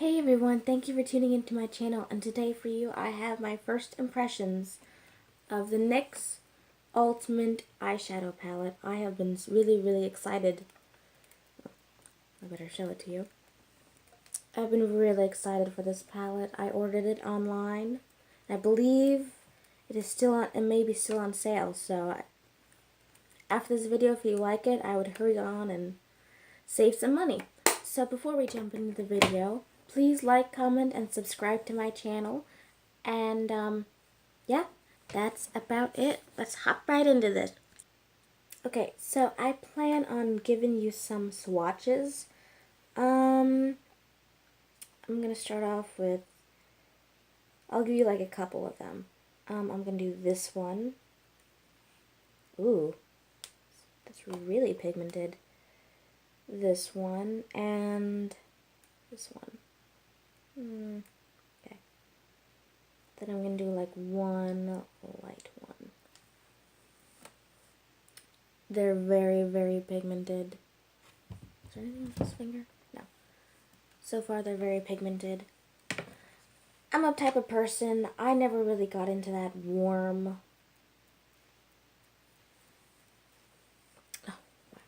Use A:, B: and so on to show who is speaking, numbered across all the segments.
A: Hey everyone, thank you for tuning into my channel, and today for you I have my first impressions of the NYX Ultimate Eyeshadow Palette. I have been really excited. I better show it to you. I've been really excited for this palette. I ordered it online. I believe it is still on, it may be still on sale, so after this video, if you like it, I would hurry on and save some money. So before we jump into the video, please like, comment, and subscribe to my channel. And yeah, that's about it. Let's hop right into this. Okay, so I plan on giving you some swatches. I'm gonna start off with, I'll give you like a couple of them. I'm gonna do this one. Ooh, that's really pigmented. This one and this one. Okay. Then I'm going to do like one light one. They're very pigmented. Is there anything on this finger? No. So far they're very pigmented. I'm a type of person, I never really got into that warm. Oh, wow.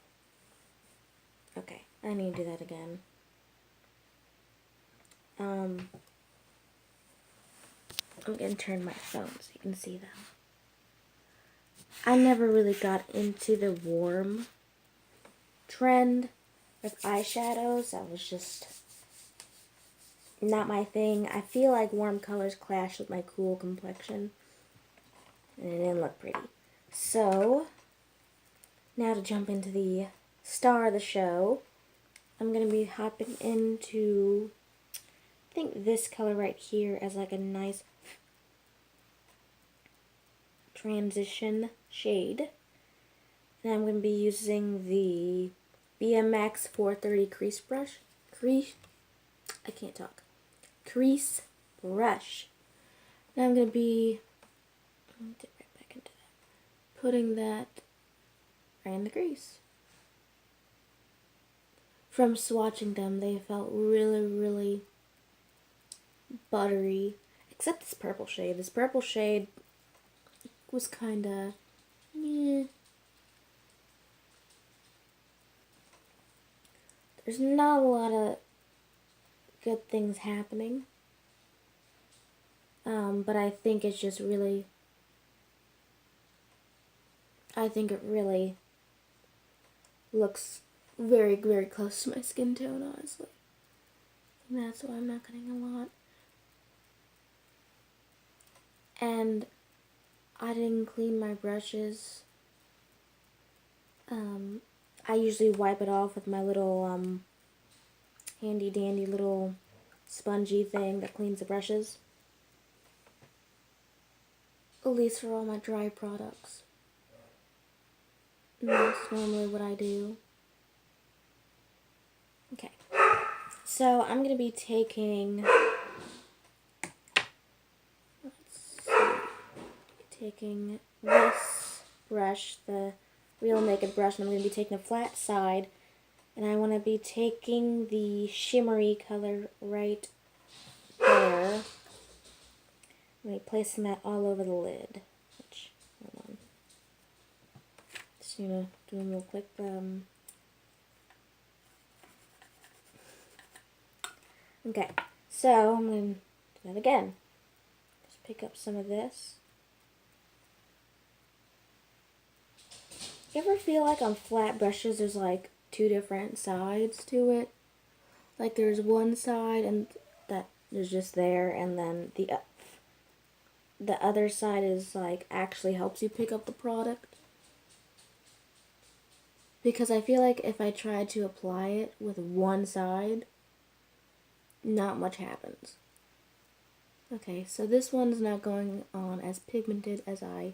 A: Okay, I need to do that again. I'm going to turn my phone so you can see them. I never really got into the warm trend with eyeshadows. That was just not my thing. I feel like warm colors clash with my cool complexion, and it didn't look pretty. So, now to jump into the star of the show, I'm going to be hopping into, I think this color right here as like a nice transition shade. And I'm going to be using the BMX 430 crease brush. Crease brush. Now I'm going to be, let me dip right back into that, putting that right in the crease. From swatching them, they felt really buttery, except this purple shade. This purple shade was kinda, meh. There's not a lot of good things happening, but I think it's just really, I think it really looks very close to my skin tone, honestly. And that's why I'm not getting a lot. And I didn't clean my brushes. I usually wipe it off with my little handy dandy little spongy thing that cleans the brushes. At least for all my dry products. And that's normally what I do. Okay. So I'm going to be taking, taking this brush, the Real Naked brush, and I'm going to be taking a flat side, and I want to be taking the shimmery color right there. I'm going to be placing that all over the lid. Which, hold on. Just going to do a real quick, okay, so I'm going to do that again. Just pick up some of this. You ever feel like on flat brushes there's like two different sides to it? Like there's one side and that is just there, and then the other side is like actually helps you pick up the product. Because I feel like if I try to apply it with one side, not much happens. Okay, so this one's not going on as pigmented as I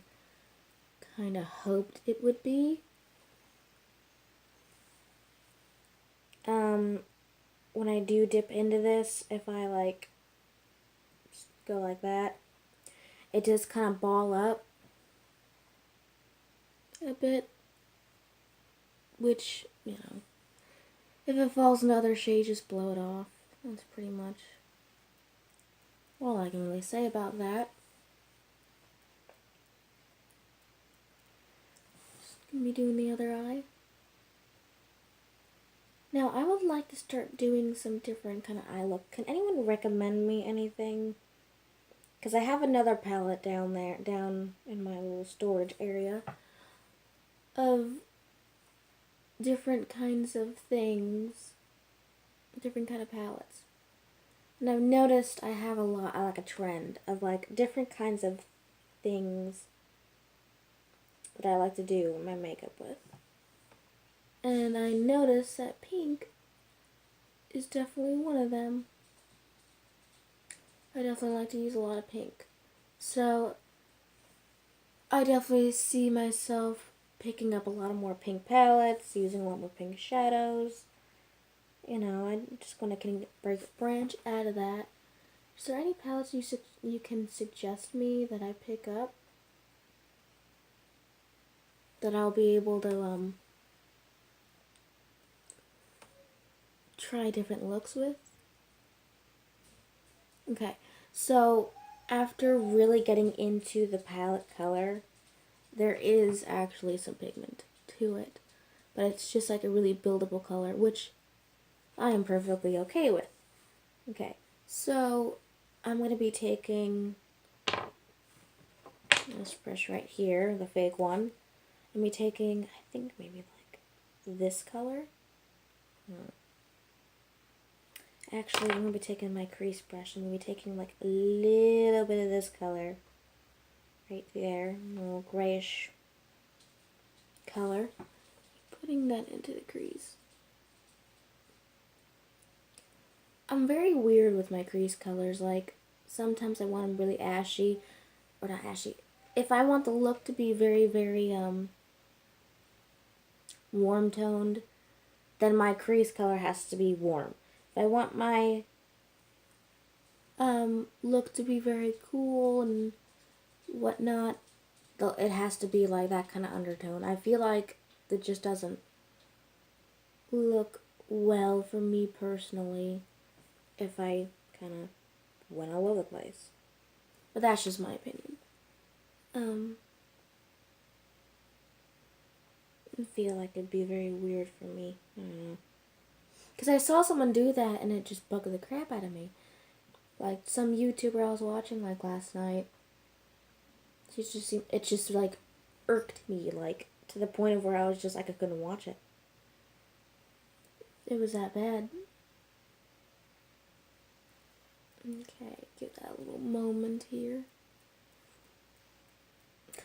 A: kind of hoped it would be. When I do dip into this, if I like go like that, it does kind of ball up a bit, which, you know, if it falls into other shades, just blow it off. That's pretty much all I can really say about that. Just gonna be doing the other eye. Now, I would like to start doing some different kind of eye look. Can anyone recommend me anything? Because I have another palette down there, down in my little storage area, of different kinds of things, different kind of palettes. And I've noticed I have like a trend of like different kinds of things that I like to do my makeup with. And I noticed that pink is definitely one of them. I definitely like to use a lot of pink. So I definitely see myself picking up a lot of more pink palettes, using a lot more pink shadows. You know, I'm just going to branch out of that. Is there any palettes you can suggest me that I pick up that I'll be able to try different looks with? Okay, so after really getting into the palette color, there is actually some pigment to it, but it's just like a really buildable color, which I am perfectly okay with. Okay, so I'm going to be taking this brush right here, the fake one. I'm going to be taking, I think maybe like this color. Actually, I'm going to be taking my crease brush. I'm going to be taking like a little bit of this color right there, a little grayish color. Putting that into the crease. I'm very weird with my crease colors. Like, sometimes I want them really ashy, or not ashy. If I want the look to be very, very warm toned, then my crease color has to be warm. If I want my look to be very cool and whatnot, it has to be like that kind of undertone. I feel like it just doesn't look well for me personally if I kind of went all over the place. But that's just my opinion. I feel like it'd be very weird for me. I don't know. Because I saw someone do that and it just bugged the crap out of me. Like some YouTuber I was watching like last night. It just like irked me, like to the point of where I was just like I couldn't watch it. It was that bad. Okay, give that a little moment here.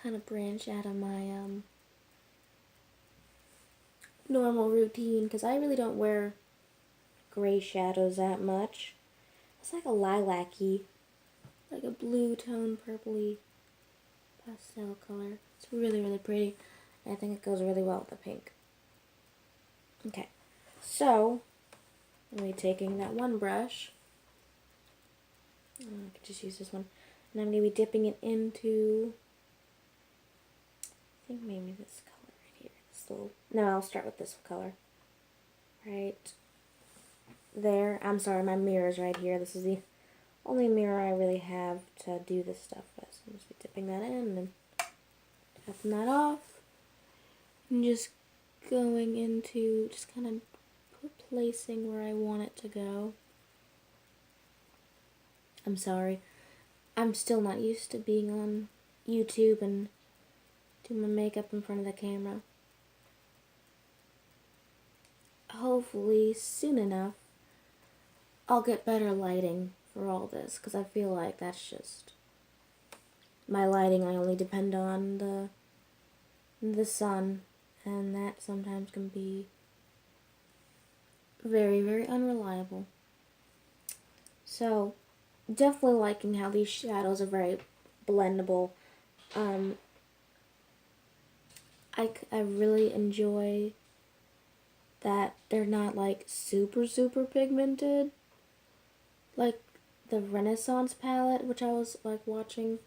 A: Kind of branch out of my normal routine because I really don't wear gray shadows that much. It's like a lilac-y, like a blue tone, purpley pastel color. It's really, really pretty. I think it goes really well with the pink. Okay, so I'm going to be taking that one brush. I could just use this one. And I'm going to be dipping it into, I think maybe this color right here. This little, no, I'll start with this color. Right there. I'm sorry, my mirror's right here. This is the only mirror I really have to do this stuff with. So I'm just be dipping that in and then tapping that off. And just going into, just kind of placing where I want it to go. I'm sorry. I'm still not used to being on YouTube and doing my makeup in front of the camera. Hopefully, soon enough, I'll get better lighting for all this, because I feel like that's just my lighting. I only depend on the sun, and that sometimes can be very, very unreliable. So, definitely liking how these shadows are very blendable. I really enjoy that they're not like super, super pigmented. Like the Renaissance palette, which I was like watching.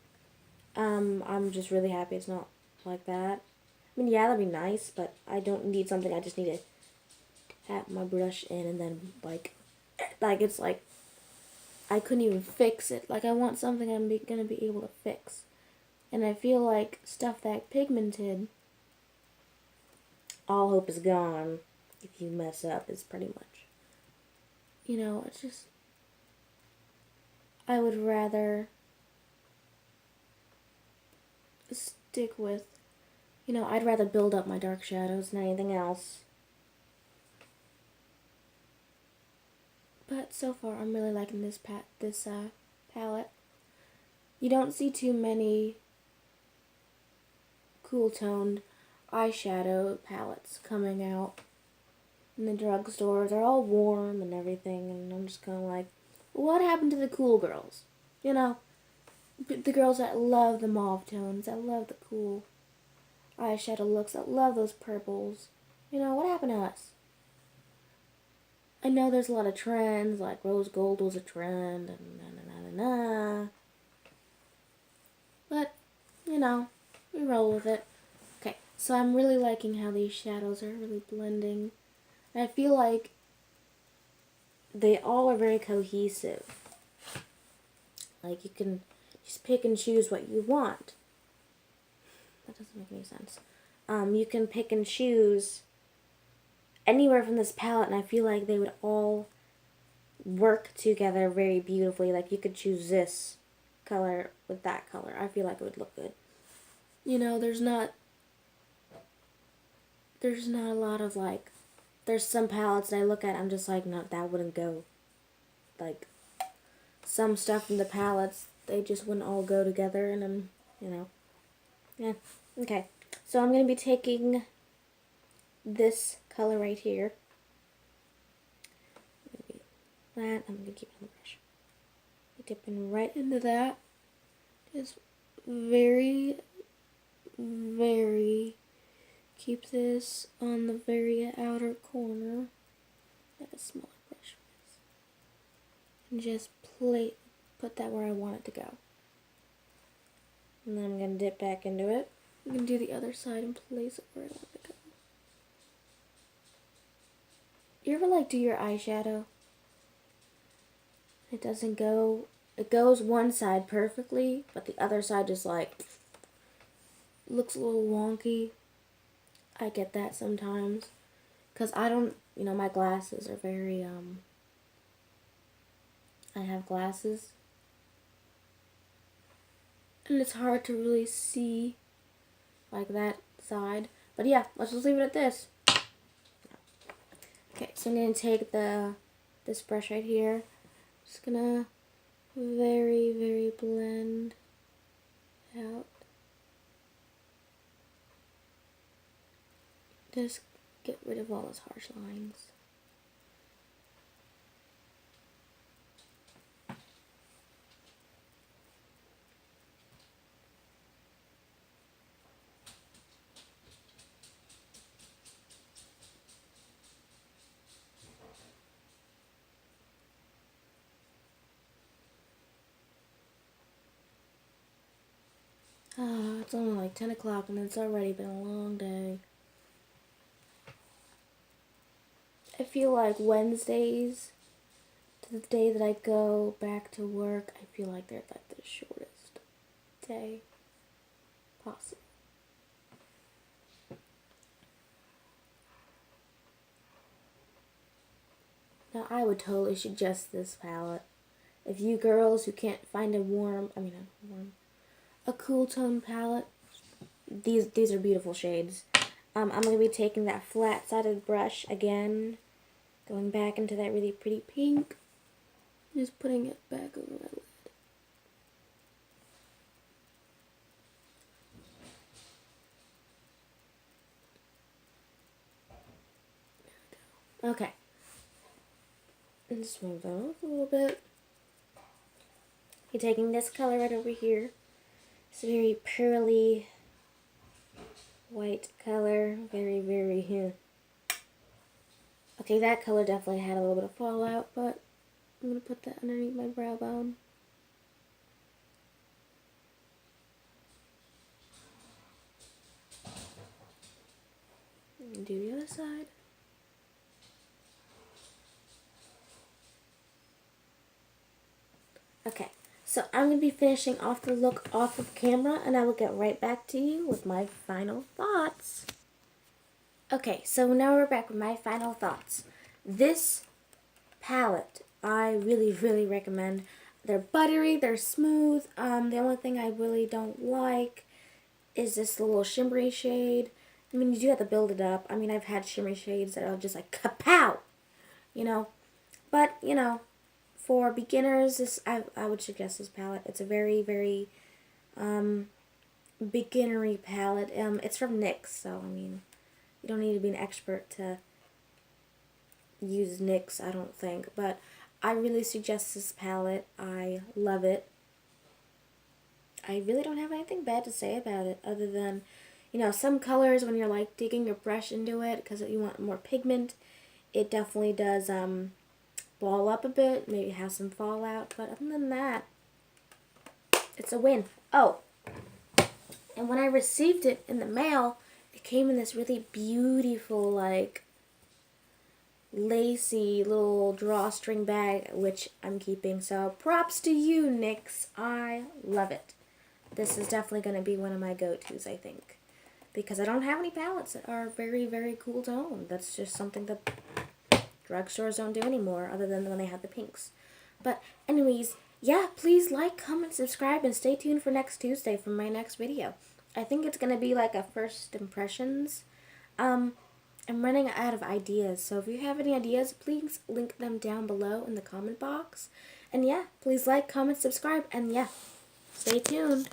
A: I'm just really happy it's not like that. I mean, yeah, that'd be nice, but I don't need something I just need to tap my brush in and then like Like, it's like, I couldn't even fix it. Like, I want something I'm gonna be able to fix. And I feel like stuff that pigmented, all hope is gone if you mess up, it's pretty much. You know, it's just, I would rather stick with, you know, I'd rather build up my dark shadows than anything else. But so far, I'm really liking this palette. You don't see too many cool toned eyeshadow palettes coming out in the drugstore. They're all warm and everything, and I'm just kind of like, what happened to the cool girls? You know, the girls that love the mauve tones, that love the cool eyeshadow looks, that love those purples. You know, what happened to us? I know there's a lot of trends, like rose gold was a trend, and na. But, you know, we roll with it. Okay, so I'm really liking how these shadows are really blending. And I feel like they all are very cohesive. Like, you can just pick and choose what you want. That doesn't make any sense. You can pick and choose anywhere from this palette, and I feel like they would all work together very beautifully. Like, you could choose this color with that color. I feel like it would look good. You know, there's not a lot of, like, there's some palettes that I look at, I'm just like, no, that wouldn't go. Like, some stuff in the palettes, they just wouldn't all go together, and I'm, you know, yeah, okay. So I'm going to be taking this color right here. That, I'm going to keep it on the brush. Dipping right into that. Just very, very, keep this on the very outer corner. Get a smaller brush for this. And just put that where I want it to go. And then I'm going to dip back into it. I'm going to do the other side and place it where I want it to go. You ever like do your eyeshadow? It doesn't go, it goes one side perfectly, but the other side just like looks a little wonky. I get that sometimes. Because I don't, you know, my glasses are very, I have glasses. And it's hard to really see like that side. But yeah, let's just leave it at this. Okay, so I'm going to take this brush right here. Just going to very, very blend out. Just get rid of all those harsh lines. It's only like 10 o'clock and it's already been a long day. I feel like Wednesdays, to the day that I go back to work, I feel like they're like the shortest day possible. Now I would totally suggest this palette. If you girls who can't find a cool tone palette, these are beautiful shades. I'm going to be taking that flat-sided brush again, going back into that really pretty pink, just putting it back over my lid. There we go. Okay. And just move that off a little bit. You're taking this color right over here. It's a very pearly white color. Very, very here. Okay, that color definitely had a little bit of fallout, but I'm going to put that underneath my brow bone. And do the other side. Okay, so I'm going to be finishing off the look off of camera, and I will get right back to you with my final thoughts. Okay, so now we're back with my final thoughts. This palette, I really, really recommend. They're buttery, they're smooth. The only thing I really don't like is this little shimmery shade. I mean, you do have to build it up. I mean, I've had shimmery shades that are just like kapow, you know. But, you know, for beginners, I would suggest this palette. It's a very, very beginnery palette. It's from NYX, so I mean, you don't need to be an expert to use NYX, I don't think. But I really suggest this palette. I love it. I really don't have anything bad to say about it other than, you know, some colors when you're like digging your brush into it because you want more pigment, it definitely does ball up a bit, maybe have some fallout, but other than that, it's a win. Oh, and when I received it in the mail, it came in this really beautiful, like, lacy little drawstring bag, which I'm keeping, so props to you, NYX. I love it. This is definitely going to be one of my go-tos, I think, because I don't have any palettes that are very, very cool to own. That's just something that drugstores don't do anymore, other than when they have the pinks. But anyways, yeah, please like, comment, subscribe, and stay tuned for next Tuesday for my next video. I think it's going to be like a first impressions. I'm running out of ideas, so if you have any ideas, please link them down below in the comment box. And yeah, please like, comment, subscribe, and yeah, stay tuned.